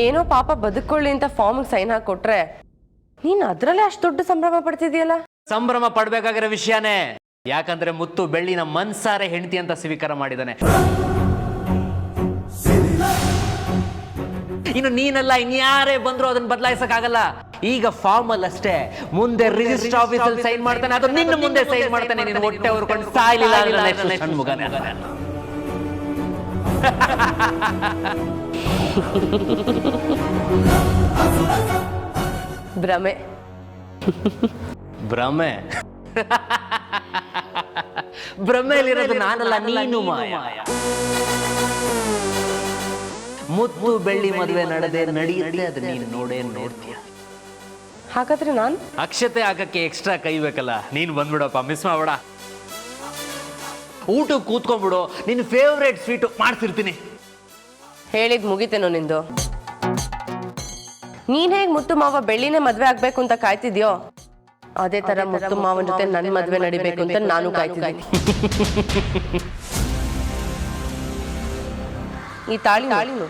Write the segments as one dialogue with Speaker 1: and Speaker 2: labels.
Speaker 1: ಏನೋ ಪಾಪ ಬದುಕೊಳ್ಳಿ ಅಂತ ಫಾರ್ಮ್ ಸೈನ್ ಹಾಕೊಟ್ರೆ ನೀನ್ ಅದ್ರಲ್ಲೇ ಅಷ್ಟು ದೊಡ್ಡ ಸಂಭ್ರಮ ಪಡ್ತಿದ್ಯಲ್ಲ.
Speaker 2: ಸಂಭ್ರಮ ಪಡ್ಬೇಕಾಗಿರೋ ವಿಷಯನೇ, ಯಾಕಂದ್ರೆ ಮುತ್ತು ಬೆಳ್ಳಿನ ಮನ್ಸಾರೆ ಹೆಂಡತಿ ಅಂತ ಸ್ವೀಕಾರ ಮಾಡಿದಾನೆ. ಇನ್ನು ನೀನೆಲ್ಲ ಇನ್ಯಾರೇ ಬಂದ್ರು ಅದನ್ನ ಬದಲಾಯಿಸಕ್ ಆಗಲ್ಲ. ಈಗ ಫಾರ್ಮ್ ಅಲ್ಲಿ ಅಷ್ಟೇ, ಮುಂದೆ ರಿಜಿಸ್ಟರ್ ಆಫೀಸ್ ಅಲ್ಲಿ ಸೈನ್ ಮಾಡ್ತಾನೆ, ಅದು ನಿನ್ನ ಮುಂದೆ ಸೈನ್ ಮಾಡ್ತಾನೆ. ನೀನು ಹೊಟ್ಟೆ ಹೊರ್ಕೊಂಡು ಸಾಯ್ಲಿಲ್ಲ ಮಗನೇ.
Speaker 1: ಭ್ರಮೆ
Speaker 2: ಭ್ರಮೆ ಭ್ರಮೆಯಲ್ಲಿರೋದು ನಾನಲ್ಲ, ನೀನು ಮಾಯ. ಮುತ್ತು ಬೆಳ್ಳಿ ಮದುವೆ ನಡೆಯುತ್ತೆ, ಅದು ನೀನು ನೋಡ್ತೀಯ.
Speaker 1: ಹಾಗಾದ್ರೆ ನಾನು
Speaker 2: ಅಕ್ಷತೆ ಹಾಕಕ್ಕೆ ಎಕ್ಸ್ಟ್ರಾ ಕೈ ಬೇಕಲ್ಲ, ನೀನು ಬಂದ್ಬಿಡಪ್ಪ, ಮಿಸ್ ಮಾಡ್ಬೇಡ. ಊಟಕ್ಕೆ ಕೂತ್ಕೊಂಡ್ಬಿಡು, ನಿನ್ನ ಫೇವ್ರೇಟ್ ಸ್ವೀಟು ಮಾಡ್ತಿರ್ತೀನಿ.
Speaker 1: ಹೇಳಿದ್ ಮುಗಿತೇನೋ ನಿಂದು? ನೀನ್ ಹೇಗ್ ಮುತ್ತು ಮಾವ ಬೆಳ್ಳಿನೇ ಮದ್ವೆ ಆಗ್ಬೇಕು ಅಂತ ಕಾಯ್ತಿದ್ಯೋ, ಅದೇ ತರ ಮುತ್ತು ಮಾವನ ಜೊತೆ ನನ್ನ ಮದ್ವೆ ನಡಿಬೇಕು ಅಂತ ನಾನು ಕಾಯ್ತಿದ್ದೀನಿ. ಈ ತಾಳಿನು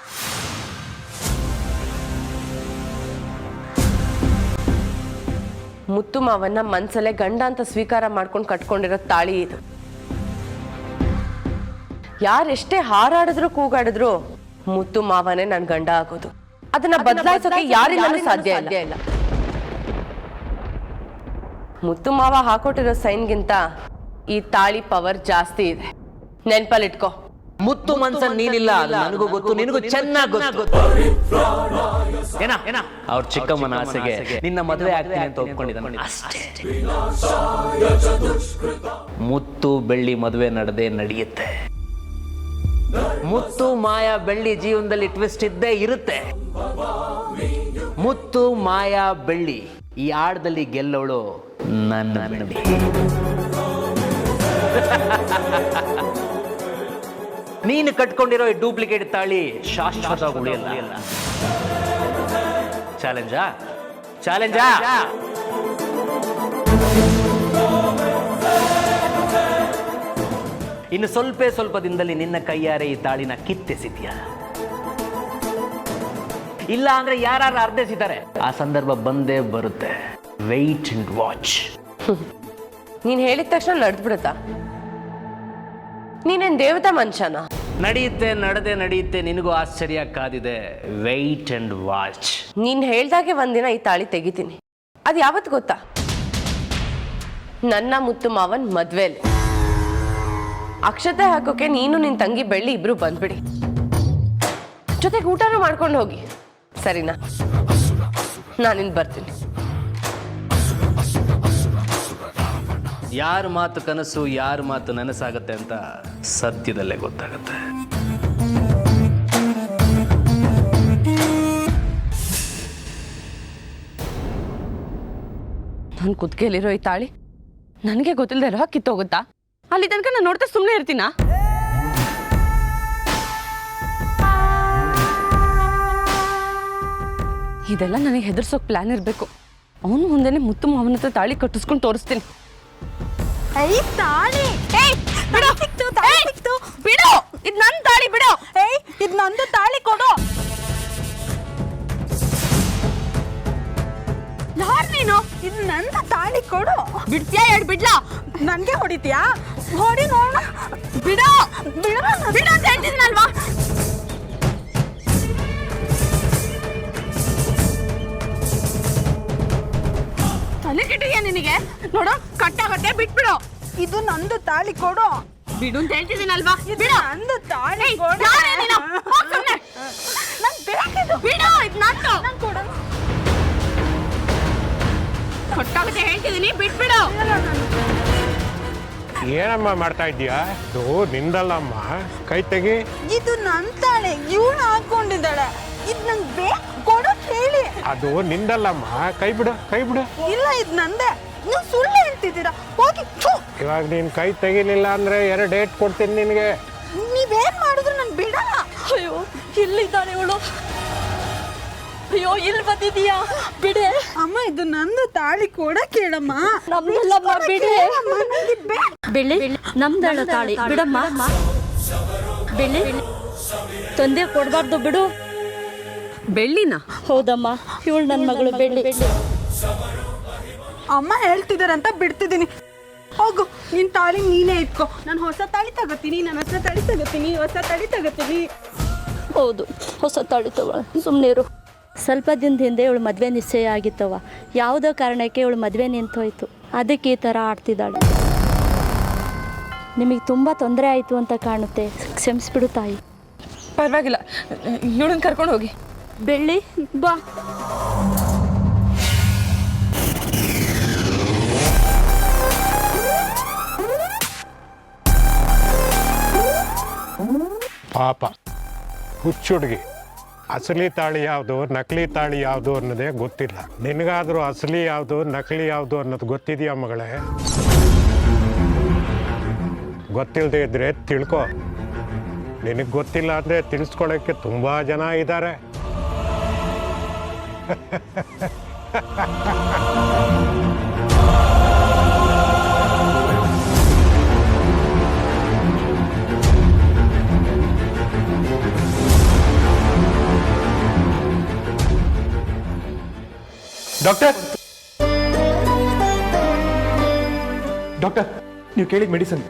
Speaker 1: ಮುತ್ತು ಮಾವನ್ನ ಮನ್ಸಲ್ಲೇ ಗಂಡ ಅಂತ ಸ್ವೀಕಾರ ಮಾಡ್ಕೊಂಡು ಕಟ್ಕೊಂಡಿರೋ ತಾಳಿ ಇದು. ಯಾರೆಷ್ಟೇ ಹಾರಾಡಿದ್ರು ಕೂಗಾಡಿದ್ರು ಮುತ್ತು ಮಾವನೇ ನನ್ ಗಂಡ ಆಗೋದು. ಅದನ್ನ ಬದಲಾಯಿಸೋಕೆ ಯಾರಿಂದಲೂ ಸಾಧ್ಯ ಇಲ್ಲ. ಮುತ್ತು ಮಾವ ಹಾಕೊಟ್ಟಿರೋ ಸೈನ್ಗಿಂತ ಈ ತಾಳಿ ಪವರ್ ಜಾಸ್ತಿ ಇದೆ, ನೆನ್ಪಲ್ಲಿಟ್ಕೋ.
Speaker 2: ಮುತ್ತು ಮನ್ಸನ್ ನೀನಿಲ್ಲ, ನನಗೂ ಗೊತ್ತು, ನಿನಗೂ ಚೆನ್ನಾಗಿ ಗೊತ್ತು. ಏನ ಅವ್ರ ಚಿಕ್ಕಮ್ಮನ ಆಸೆಗೆ ನಿನ್ನ ಮದುವೆ ಆಗ್ತೀನಿ ಅಂತ ಒಪ್ಕೊಂಡಿದ್ದಾನೆ ಅಷ್ಟೇ. ಮುತ್ತು ಬೆಳ್ಳಿ ಮದುವೆ ನಡೆಯುತ್ತೆ. ಮುತ್ತು ಮಾಯಾ ಬೆಳ್ಳಿ ಜೀವನದಲ್ಲಿ ಟ್ವಿಸ್ಟ್ ಇದ್ದೇ ಇರುತ್ತೆ. ಮುತ್ತು ಮಾಯಾ ಬೆಳ್ಳಿ ಈ ಆಟದಲ್ಲಿ ಗೆಲ್ಲೋಳು ನನ್ನ ಬೆಳ್ಳಿ. ನೀನು ಕಟ್ಕೊಂಡಿರೋ ಈ ಡೂಪ್ಲಿಕೇಟ್ ತಾಳಿ ಶಾಶ್ವತ ಉಳಿಯಲ್ಲ. ಚಾಲೆಂಜಾ? ಇನ್ನು ಸ್ವಲ್ಪ ದಿನದಲ್ಲಿ ನಿನ್ನ ಕೈಯಾರೆ ಈ ತಾಳಿನ ಕಿತ್ತೆಸಿದ್ಯಾ? ಇಲ್ಲ ಅಂದ್ರೆ ಯಾರು ಅರ್ಧಿಸಿದ್ದಾರೆ, ಆ ಸಂದರ್ಭ ಬಂದೇ ಬರುತ್ತೆ. Wait and watch.
Speaker 1: ನೀನ್ ಹೇಳಿದ ತಕ್ಷಣ ನಡೆದ್ಬಿಡುತ್ತಾ? ನೀನೇನ್ ದೇವತಾ ಮನುಷ್ಯನ?
Speaker 2: ನಡೆಯುತ್ತೆ. ನಿನಗೂ ಆಶ್ಚರ್ಯ ಕಾದಿದೆ. Wait and watch.
Speaker 1: ನೀನ್ ಹೇಳ್ದಾಗೆ ಒಂದಿನ ಈ ತಾಳಿ ತೆಗಿತೀನಿ. ಅದ್ ಯಾವತ್ತು ಗೊತ್ತಾ? ನನ್ನ ಮುತ್ತು ಮಾವನ್ ಮದ್ವೆಲಿ ಅಕ್ಷತೆ ಹಾಕೋಕೆ ನೀನು ನಿನ್ ತಂಗಿ ಬೆಳ್ಳಿ ಇಬ್ರು ಬಂದ್ಬಿಡಿ, ಜೊತೆಗೆ ಊಟನೂ ಮಾಡ್ಕೊಂಡು ಹೋಗಿ, ಸರಿನಾ? ನಾನಿನ್ ಬರ್ತೀನಿ.
Speaker 2: ಯಾರ ಮಾತು ಕನಸು, ಯಾರ ಮಾತು ನನಸಾಗತ್ತೆ ಅಂತ ಸದ್ಯದಲ್ಲೇ ಗೊತ್ತಾಗತ್ತೆ.
Speaker 1: ನನ್ನ ಕುತ್ತಿಗೆಯಲ್ಲಿರೋ ಈ ತಾಳಿ ನನಗೆ ಗೊತ್ತಿಲ್ಲದೆ ಇರೋ ಕಿತ್ತೋಗುತ್ತಾ? ಅಲ್ಲಿ ತನಕ ನಾನು ನೋಡ್ತಾ ಸುಮ್ಮನೆ ಇರ್ತೀನಾ? ಇದೆಲ್ಲ ನನಗೆ ಹೆದರ್ಸೋಕ್ ಪ್ಲಾನ್ ಇರಬೇಕು. ಅವನು ಮುಂದೆನೆ ಮುತ್ತು ಮಾವನ ಹತ್ರ ತಾಳಿ ಕಟ್ಟಿಸ್ಕೊಂಡು ತೋರಿಸ್ತೀನಿ. ಬಿಡು, ಇದು ನನ್ನ ತಾಳಿ. ಬಿಡು, ಇದು ನಂದು ತಾಳಿ ಕೊಡು. ನೀನು ಇದು ನನ್ನ ತಾಳಿ ಕೊಡು. ಬಿಡ್ತೀಯಾ? ಬಿಡ್ಲಾ? ನನ್ಗೆ ಹೊಡಿತೀಯಾ? ಹೊಡಿ ನೋಡ. ಬಿಡು ಅಂತ ಹೇಳ್ತಿದ್ದೀನಲ್ವಾ? ತಲೆ ಕೆಟ್ಟಿದ್ಯಾ ನಿನಗೆ? ನೋಡು, ಕಟ್ಟಾಗತ್ತೆ, ಬಿಟ್ಬಿಡು. ಇದು ನಂದು ತಾಳಿ ಕೊಡು. ಬಿಡು ಅಂತ ಹೇಳ್ತಿದ್ದೀನಲ್ವಾ? ಬಿಡು, ನಂದು ತಾಳಿ ಕೊಡು. ಬಿಡು, ಇದು ನಂದು. ಕಟ್ಟಾಗತ್ತೆ ಹೇಳ್ತಿದ್ದೀನಿ, ಬಿಟ್ಬಿಡು.
Speaker 3: ಏನಮ್ಮ ಮಾಡ್ತಾ ಇದ್ದೀಯಾ? ಇದು ನಿಂದಲ್ಲಮ್ಮ, ಕೈ ತೆಗಿ.
Speaker 4: ಇದು ನನ್ನ ತಾಳಿ, ಇವಳು ಹಾಕೊಂಡಿದ್ದಾಳೆ. ಇದು ನಂಗೆ ಬೇಕು, ಕೊಡು ಹೇಳಿ.
Speaker 3: ಅದು ನಿಂದಲ್ಲಮ್ಮ, ಕೈ ಬಿಡು.
Speaker 4: ಇಲ್ಲ, ಇದು ನಂದೇ. ನೀವು ಸುಳ್ಳು ಹೇಳ್ತಿದ್ದೀರಾ. ಹೋಗಿ.
Speaker 3: ಇವಾಗ ನೀನ್ ಕೈ ತೆಗಿಲಿಲ್ಲ ಅಂದ್ರೆ 2 ಡೇಟ್ ಕೊಡ್ತೀನಿ ನಿನಗೆ.
Speaker 4: ನೀವೇನ್ ಮಾಡಿದ್ರು ನಾನು ಬಿಡಲ್ಲ. ಅಯ್ಯೋ, ಇಲ್ಲಿದ್ದಾಳೆ ಇವಳು. ಅಯ್ಯೋ, ಇಲ್ಲಿ ಬಂದಿದೀಯಾ? ಬಿಡೆ ಅಮ್ಮ, ಇದು ನಂದು ತಾಳಿ ಕೊಡ. ಕೇಳಮ್ಮ.
Speaker 5: ನಮ್ದಲ್ಲಮ್ಮ, ಬಿಡೆ. ಬೆಳ್ಳಿ ನಮ್ದಳ ತಾಳಿ, ಬಿಡಮ್ಮ. ಬೆಳ್ಳಿ ತಂದೆ ಕೊಡಬಾರ್ದು, ಬಿಡು.
Speaker 1: ಬೆಳ್ಳಿನ?
Speaker 5: ಹೌದಮ್ಮ, ಇವಳು ನನ್ನ ಮಗಳು ಬೆಳ್ಳಿ.
Speaker 4: ಅಮ್ಮ ಹೇಳ್ತಿದಾರಂತ ಬಿಡ್ತಿದ್ದೀನಿ. ಹೋಗು, ನಿನ್ ತಾಳಿ ನೀನೇ ಇಟ್ಕೋ. ನಾನು ಹೊಸ ತಾಳಿ ತಗೋತೀನಿ, ಹೊಸ ತಾಳಿ ತಗೋತೀನಿ.
Speaker 5: ಹೌದು, ಹೊಸ ತಾಳಿ ತಗೊಳ. ಸುಮ್ಮನಿರು. ಸ್ವಲ್ಪ ದಿನದ ಹಿಂದೆ ಇವಳು ಮದುವೆ ನಿಶ್ಚಯ ಆಗಿತ್ತವ. ಯಾವುದೋ ಕಾರಣಕ್ಕೆ ಇವಳು ಮದುವೆ ನಿಂತೋಯ್ತು. ಅದಕ್ಕೆ ಈ ಥರ ಆಡ್ತಿದ್ದಾಳೆ. ನಿಮಗೆ ತುಂಬ ತೊಂದರೆ ಆಯಿತು ಅಂತ ಕಾಣುತ್ತೆ. ಕ್ಷಮಿಸ್ಬಿಡು ತಾಯಿ.
Speaker 1: ಪರವಾಗಿಲ್ಲ, ಇವಳನ್ನ ಕರ್ಕೊಂಡು ಹೋಗಿ.
Speaker 5: ಬೆಳ್ಳಿ ಬಾ.
Speaker 3: ಪಾಪ ಹುಚ್ಚುಡ್ಗಿ, ಅಸಲಿ ತಾಳಿ ಯಾವುದು ನಕಲಿ ತಾಳಿ ಯಾವುದು ಅನ್ನೋದೇ ಗೊತ್ತಿಲ್ಲ. ನಿನಗಾದರೂ ಅಸಲಿ ಯಾವುದು ನಕಲಿ ಯಾವುದು ಅನ್ನೋದು ಗೊತ್ತಿದೆಯಾ ಮಗಳೇ? ಗೊತ್ತಿಲ್ಲದೆ ಇದ್ರೆ ತಿಳ್ಕೊ. ನಿನಗೆ ಗೊತ್ತಿಲ್ಲ ಅಂದರೆ ತಿಳಿಸ್ಕೊಳ್ಳೋಕ್ಕೆ ತುಂಬ ಜನ ಇದ್ದಾರೆ.
Speaker 6: ಡಾಕ್ಟರ್, ಡಾಕ್ಟರ್, ನೀವು ಕೇಳಿದ ಮೆಡಿಸಿನ್.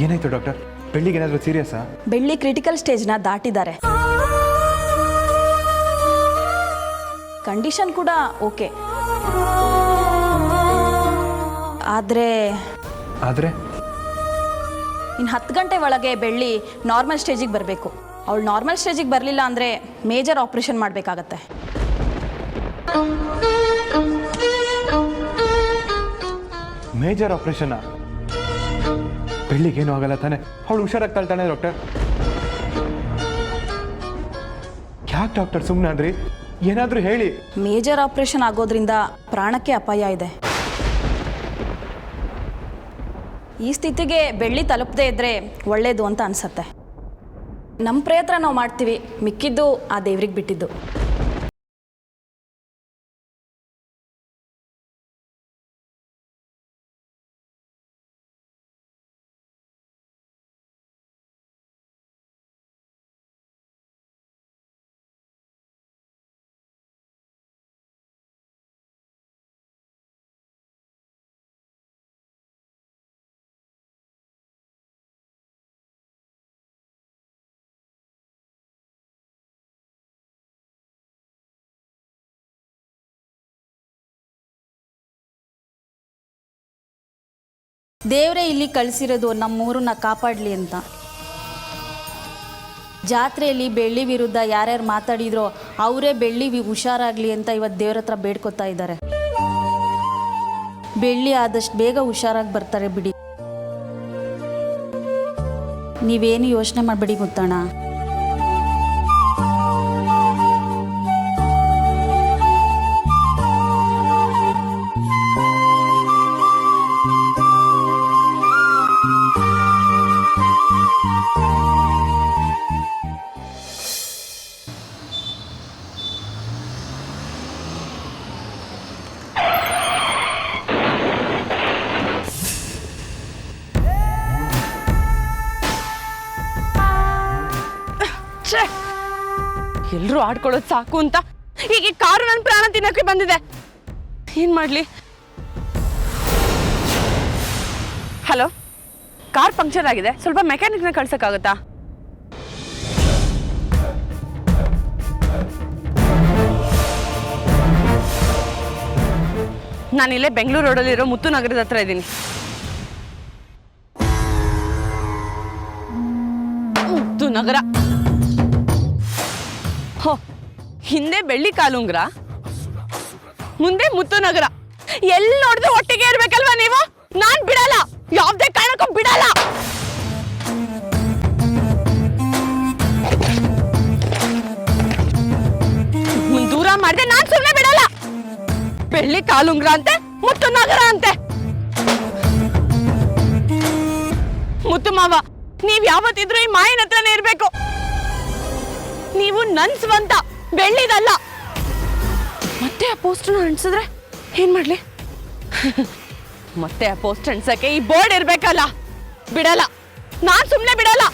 Speaker 6: ಏನಾಯ್ತು ಡಾಕ್ಟರ್? ಬೆಳ್ಳಿಗೆ ಏನಾದರೂ ಸೀರಿಯಸ್ಸಾ?
Speaker 4: ಬೆಳ್ಳಿ ಕ್ರಿಟಿಕಲ್ ಸ್ಟೇಜ್ನ ದಾಟಿದ್ದಾರೆ. ಕಂಡೀಷನ್ ಕೂಡ ಓಕೆ. ಆದರೆ ಇನ್ನು 10 ಗಂಟೆ ಒಳಗೆ ಬೆಳ್ಳಿ ನಾರ್ಮಲ್ ಸ್ಟೇಜಿಗೆ ಬರಬೇಕು. ಅವಳು ನಾರ್ಮಲ್ ಸ್ಟೇಜಿಗೆ ಬರಲಿಲ್ಲ ಅಂದರೆ ಮೇಜರ್ ಆಪ್ರೇಷನ್ ಮಾಡಬೇಕಾಗತ್ತೆ.
Speaker 6: Major operation? ಬೆಳ್ಳಿಗೇನು ಆಗಲ್ಲ ತಾನೆ? ಅವಳು ಹುಷಾರಾಗ್ತಾಳೆ ತಾನೆ ಡಾಕ್ಟರ್? ಯಾಕೆ ಡಾಕ್ಟರ್ ಸುಮ್ಮನೆ ಅಂದ್ರಿ? ಏನಾದರೂ ಹೇಳಿ.
Speaker 4: ಮೇಜರ್ ಆಪ್ರೇಷನ್ ಆಗೋದ್ರಿಂದ ಪ್ರಾಣಕ್ಕೆ ಅಪಾಯ ಇದೆ. ಈ ಸ್ಥಿತಿಗೆ ಬೆಳ್ಳಿ ತಲುಪದೇ ಇದ್ದರೆ ಒಳ್ಳೆಯದು ಅಂತ ಅನಿಸತ್ತೆ. ನಮ್ಮ ಪ್ರಯತ್ನ ನಾವು ಮಾಡ್ತೀವಿ, ಮಿಕ್ಕಿದ್ದು ಆ ದೇವ್ರಿಗೆ ಬಿಟ್ಟಿದ್ದು. ದೇವರೇ ಇಲ್ಲಿ ಕಳಿಸಿರೋದು ನಮ್ಮೂರನ್ನ ಕಾಪಾಡಲಿ ಅಂತ. ಜಾತ್ರೆಯಲ್ಲಿ ಬೆಳ್ಳಿ ವಿರುದ್ಧ ಯಾರ್ಯಾರು ಮಾತಾಡಿದ್ರೋ ಅವರೇ ಬೆಳ್ಳಿ ಹುಷಾರಾಗಲಿ ಅಂತ ಇವತ್ತು ದೇವ್ರ ಹತ್ರ ಬೇಡ್ಕೊತಾ ಇದ್ದಾರೆ. ಬೆಳ್ಳಿ ಆದಷ್ಟು ಬೇಗ ಹುಷಾರಾಗಿ ಬರ್ತಾರೆ ಬಿಡಿ. ನೀವೇನು ಯೋಚನೆ ಮಾಡಬೇಡಿ ಮುತ್ತಣ್ಣ.
Speaker 1: ಎಲ್ಲರೂ ಆಡ್ಕೊಳ್ಳೋದು ಸಾಕು ಅಂತ ಈಗ ಈ ಕಾರು ನನ್ನ ಪ್ರಾಣ ತಿನ್ನಕ್ಕೆ ಬಂದಿದೆ. ಏನ್ ಮಾಡ್ಲಿ? ಹಲೋ, ಕಾರ್ ಪಂಕ್ಚರ್ ಆಗಿದೆ, ಸ್ವಲ್ಪ ಮೆಕ್ಯಾನಿಕ್ನ ಕಳ್ಸಕ್ಕಾಗತ್ತಾ? ನಾನಿಲ್ಲೇ ಬೆಂಗಳೂರು ರೋಡಲ್ಲಿರೋ ಮುತ್ತು ನಗರದ ಹತ್ರ ಇದ್ದೀನಿ. ಮುತ್ತು ನಗರ, ಹೋ, ಹಿಂದೆ ಬೆಳ್ಳಿ ಕಾಲುಂಗ್ರ, ಮುಂದೆ ಮುತ್ತು ನಗರ. ಎಲ್ಲಿ ನೋಡಿದ್ರೆ ಒಟ್ಟಿಗೆ ಇರ್ಬೇಕಲ್ವಾ ನೀವು? ನಾನ್ ಬಿಡಲ್ಲ, ಯಾವ್ದೇ ಕಾರಣಕ್ಕೂ ಬಿಡಲ್ಲ. ದೂರ ಮಾಡಿದೆ, ನಾನ್ ಸುಮ್ಮನೆ ಬಿಡಲ್ಲ. ಬೆಳ್ಳಿ ಕಾಲುಂಗ್ರ ಅಂತೆ, ಮುತ್ತು ನಗರ ಅಂತೆ. ಮುತ್ತು ಮಾವ, ನೀವ್ ಯಾವತ್ತಿದ್ರು ಈ ಮಾಯಿನ ಹತ್ರನೇ ಇರ್ಬೇಕು. ನೀವು ನನ್ ಸ್ವಂತ, ಬೆಳ್ಳಿದಲ್ಲ. ಮತ್ತೆ ಆ ಪೋಸ್ಟರ್ ಅಂಟಿಸಿದ್ರೆ ಏನ್ ಮಾಡ್ಲಿ? ಮತ್ತೆ ಆ ಪೋಸ್ಟರ್ ಅಂಟ್ಸಕ್ಕೆ ಈ ಬೋರ್ಡ್ ಇರ್ಬೇಕಲ್ಲ.
Speaker 4: ಬಿಡಲ್ಲ, ನಾನ್ ಸುಮ್ನೆ ಬಿಡಲ್ಲ.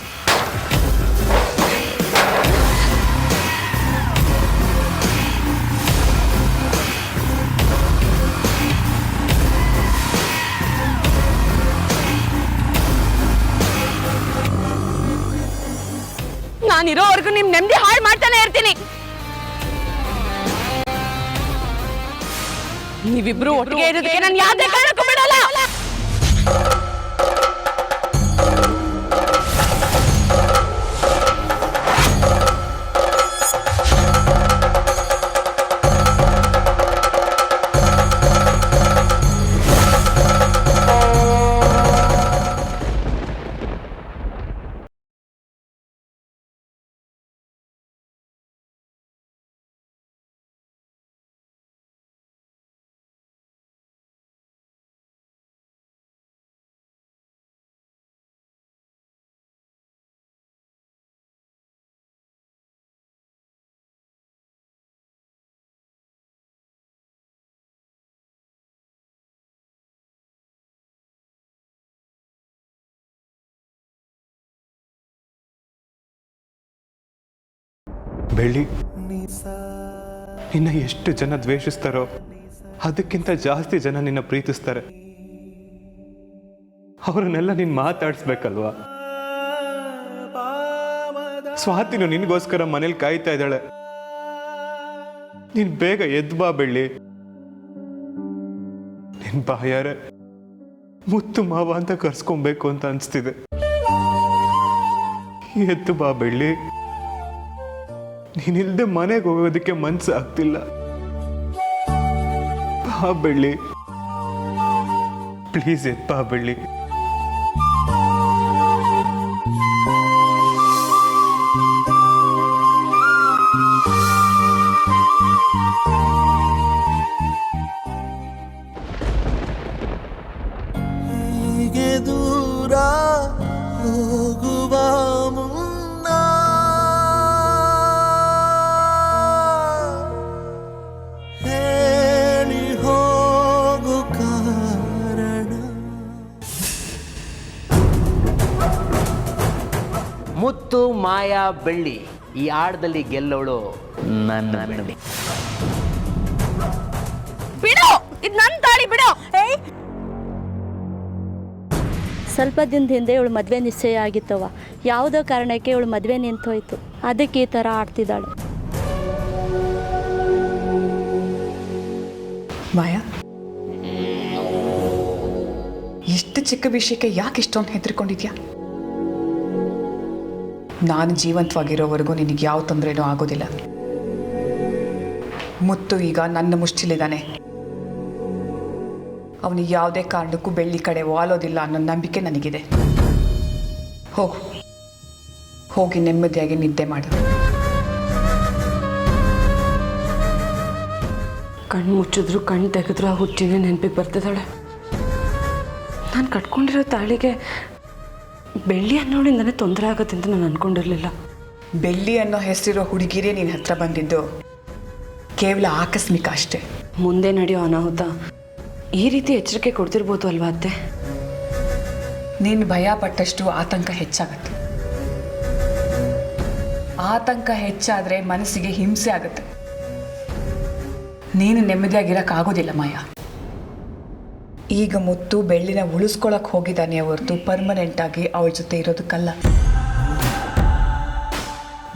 Speaker 4: ನಾನಿರೋವರೆಗೂ ನಿಮ್ ನೆಮ್ಮದಿ ಹಾಳು ಮಾಡ್ತಾನೆ ಇರ್ತೀನಿ. ನೀವಿಬ್ರು ಒಟ್ಟಿಗೆ ಇರೋದಕ್ಕೆ ನಾನು ಯಾವ್ದೇ ಕಾರಣಕ್ಕೂ ಬಿಡಲ್ಲ.
Speaker 6: ಬೆಳ್ಳಿ, ನಿನ್ನ ಎಷ್ಟು ಜನ ದ್ವೇಷಿಸ್ತಾರೋ ಅದಕ್ಕಿಂತ ಜಾಸ್ತಿ ಜನ ನಿನ್ನ ಪ್ರೀತಿಸ್ತಾರೆ. ಅವರನ್ನೆಲ್ಲ ನೀನ್ ಮಾತಾಡಿಸ್ಬೇಕಲ್ವಾ? ಸ್ವಾತಿನು ನಿನ್ಗೋಸ್ಕರ ಮನೇಲಿ ಕಾಯ್ತಾ ಇದ್ದಾಳೆ. ನೀನ್ ಬೇಗ ಎದ್ದು ಬಾ ಬೆಳ್ಳಿ. ನಿನ್ ಬಾಯಾರೆ ಮುತ್ತು ಮಾವ ಅಂತ ಕರ್ಸ್ಕೊಬೇಕು ಅಂತ ಅನ್ಸ್ತಿದೆ. ಎದ್ದು ಬಾ ಬೆಳ್ಳಿ. ನೀನಿಲ್ದೆ ಮನೆಗೆ ಹೋಗೋದಕ್ಕೆ ಮನ್ಸು ಆಗ್ತಿಲ್ಲ. ಬಾ ಬೆಳ್ಳಿ, ಪ್ಲೀಸ್ ಎದ್ದು ಬಾ ಬೆಳ್ಳಿ.
Speaker 7: ದೂರ ಹೋಗುವ ಮುನ್ನ ಹೇಳಿ ಹೋಗು ಕಾರಣ.
Speaker 2: ಮುತ್ತು ಮಾಯಾ ಬೆಳ್ಳಿ ಈ ಆಟದಲ್ಲಿ ಗೆಲ್ಲೋಳು ನನ್ನ ಬೆಳ್ಳಿ.
Speaker 4: ಬಿಡು, ಇದು ನನ್ನ ತಾಳಿ ಬಿಡು.
Speaker 5: ಸ್ವಲ್ಪ ದಿನದ ಹಿಂದೆ ಇವಳು ಮದುವೆ ನಿಶ್ಚಯ ಆಗಿತ್ತವ. ಯಾವುದೋ ಕಾರಣಕ್ಕೆ ಇವಳು ಮದುವೆ ನಿಂತೋಯ್ತು. ಅದಕ್ಕೆ ಈ ಥರ ಆಡ್ತಿದ್ದಾಳೆ.
Speaker 8: ಮಾಯಾ, ಎಷ್ಟು ಚಿಕ್ಕ ವಿಷಯಕ್ಕೆ ಯಾಕೆ ಇಷ್ಟೊಂದು ಹೆದರ್ಕೊಂಡಿದ್ಯಾ? ನಾನು ಜೀವಂತವಾಗಿರೋವರೆಗೂ ನಿನಗೆ ಯಾವ ತೊಂದರೆನೂ ಆಗೋದಿಲ್ಲ. ಮುತ್ತು ಈಗ ನನ್ನ ಮುಷ್ಟಿಲಿದ್ದಾನೆ. ಅವನಿಗೆ ಯಾವುದೇ ಕಾರಣಕ್ಕೂ ಬೆಳ್ಳಿ ಕಡೆ ವಾಲೋದಿಲ್ಲ ಅನ್ನೋ ನಂಬಿಕೆ ನನಗಿದೆ. ಹೋಗು, ಹೋಗಿ ನೆಮ್ಮದಿಯಾಗಿ ನಿದ್ದೆ ಮಾಡು.
Speaker 1: ಕಣ್ಣು ಮುಚ್ಚಿದ್ರು ಕಣ್ಣು ತೆಗೆದ್ರು ಆ ಹುಚ್ಚಿನ ನೆನಪಿಗೆ ಬರ್ತಿದ್ದಾಳೆ. ನಾನು ಕಟ್ಕೊಂಡಿರೋ ತಾಳಿಗೆ ಬೆಳ್ಳಿ ಅನ್ನೋಳಿಂದನೇ ತೊಂದರೆ ಆಗುತ್ತೆ ಅಂತ ನಾನು ಅಂದ್ಕೊಂಡಿರಲಿಲ್ಲ.
Speaker 8: ಬೆಳ್ಳಿ ಅನ್ನೋ ಹೆಸರಿರೋ ಹುಡುಗಿರೇ ನಿನ್ನ ಹತ್ರ ಬಂದಿದ್ದು ಕೇವಲ ಆಕಸ್ಮಿಕ ಅಷ್ಟೇ.
Speaker 1: ಮುಂದೆ ನಡೆಯೋ ಅನಾಹುತ ಈ ರೀತಿ ಎಚ್ಚರಿಕೆ ಕೊಡ್ತಿರ್ಬೋದು ಅಲ್ವಾ ಅತ್ತೆ?
Speaker 8: ನೀನು ಭಯ ಪಟ್ಟಷ್ಟು ಆತಂಕ ಹೆಚ್ಚಾಗತ್ತೆ. ಆತಂಕ ಹೆಚ್ಚಾದರೆ ಮನಸ್ಸಿಗೆ ಹಿಂಸೆ ಆಗುತ್ತೆ. ನೀನು ನೆಮ್ಮದಿಯಾಗಿರೋಕ್ಕಾಗೋದಿಲ್ಲ ಮಾಯಾ. ಈಗ ಮುತ್ತು ಬೆಳ್ಳಿನ ಉಳಿಸ್ಕೊಳಕ್ಕೆ ಹೋಗಿದ್ದಾನೆ ಹೊರತು ಪರ್ಮನೆಂಟ್ ಆಗಿ ಅವಳ ಜೊತೆ ಇರೋದಕ್ಕಲ್ಲ.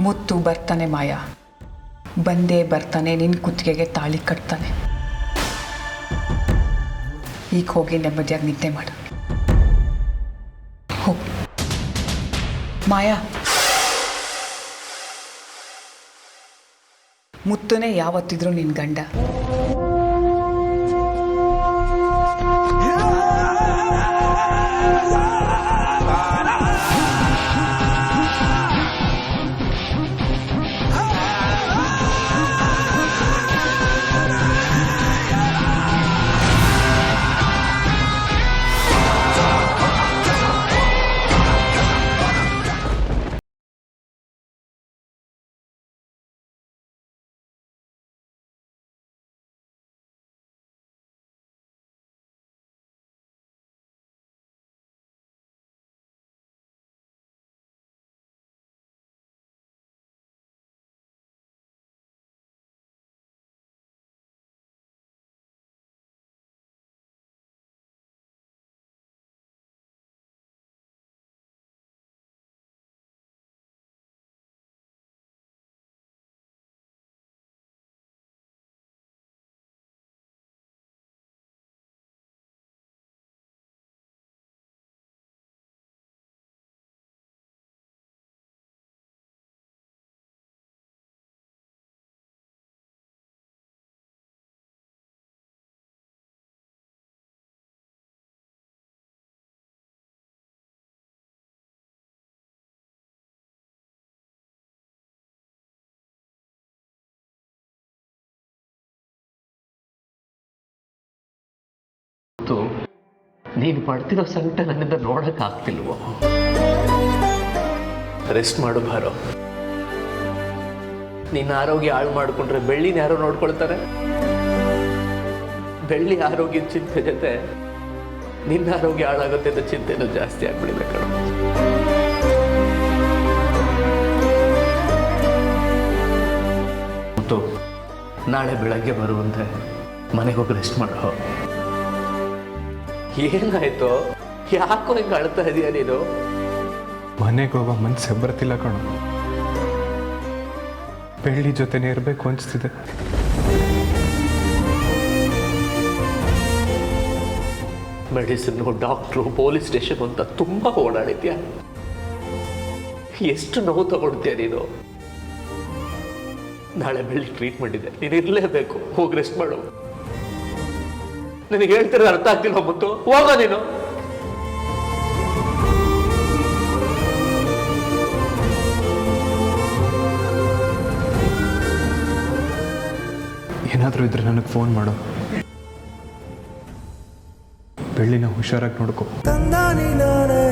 Speaker 8: ಮುತ್ತು ಬರ್ತಾನೆ ಮಾಯಾ, ಬಂದೇ ಬರ್ತಾನೆ. ನಿನ್ನ ಕುತ್ತಿಗೆಗೆ ತಾಳಿ ಕಟ್ತಾನೆ. ಈಗ ಹೋಗಿ ನೆಮ್ಮದಿಯಾಗಿ ನಿದ್ದೆ ಮಾಡು. ಹೋಗು ಮಾಯಾ. ಮುತ್ತನೇ ಯಾವತ್ತಿದ್ರೂ ನಿನ್ನ ಗಂಡ.
Speaker 2: ನೀನು ಪಡ್ತಿರೋ ಸಂಕಟ ನನ್ನಿಂದ ನೋಡೋಕ್ಕಾಗ್ತಿಲ್ವೋ? ರೆಸ್ಟ್ ಮಾಡು ಬಾರೋ. ನಿನ್ನ ಆರೋಗ್ಯ ಹಾಳು ಮಾಡಿಕೊಂಡ್ರೆ ಬೆಳ್ಳಿನ ಯಾರೋ ನೋಡ್ಕೊಳ್ತಾರೆ? ಬೆಳ್ಳಿ ಆರೋಗ್ಯದ ಚಿಂತೆ ಜೊತೆ ನಿನ್ನ ಆರೋಗ್ಯ ಹಾಳಾಗುತ್ತೆ ಅಂತ ಚಿಂತೆನೂ ಜಾಸ್ತಿ ಆಗ್ಬಿಡಿಲ್ಲ ಕಣ. ಮತ್ತು ನಾಳೆ ಬೆಳಗ್ಗೆ ಬರುವಂತೆ ಮನೆಗೆ ಹೋಗಿ ರೆಸ್ಟ್ ಮಾಡೋ. ಏನಾಯ್ತು? ಯಾಕೋ ಹಿಂಗೆ ಅಳ್ತಾ ಇದೀಯ ನೀನು?
Speaker 6: ಮನೆಗೆ ಹೋಗೋ ಮನ್ಸೆ ಬರ್ತಿಲ್ಲ ಕಣೋ. ಬೆಳ್ಳಿ ಜೊತೆನೇ ಇರಬೇಕು ಅನಿಸ್ತಿದೆ.
Speaker 2: ಮೆಡಿಸಿನ್ನು, ಡಾಕ್ಟ್ರು, ಪೊಲೀಸ್ ಸ್ಟೇಷನ್ ಅಂತ ತುಂಬ ಓಡಾಡಿದ್ಯಾ. ಎಷ್ಟು ನೋವು ತಗೊಳ್ತೀಯ ನೀನು? ನಾಳೆ ಬೆಳ್ಳಿ ಟ್ರೀಟ್ಮೆಂಟ್ ಇದೆ, ನೀನು ಇರಲೇಬೇಕು. ಹೋಗಿ ರೆಸ್ಟ್ ಮಾಡು. ನಿನಗೆ ಹೇಳ್ತಿರೋ ಅರ್ಥ ಆಗ್ತಿಲ್ವ? ಮತ್ತು ಹೋಗೋ ನೀನು.
Speaker 6: ಏನಾದರೂ ಇದ್ರೆ ನನಗೆ ಫೋನ್ ಮಾಡು. ಬೆಳ್ಳಿನ ಹುಷಾರಾಗಿ ನೋಡ್ಕೊ.
Speaker 7: ತಂದಾನಿ ನಾನೇ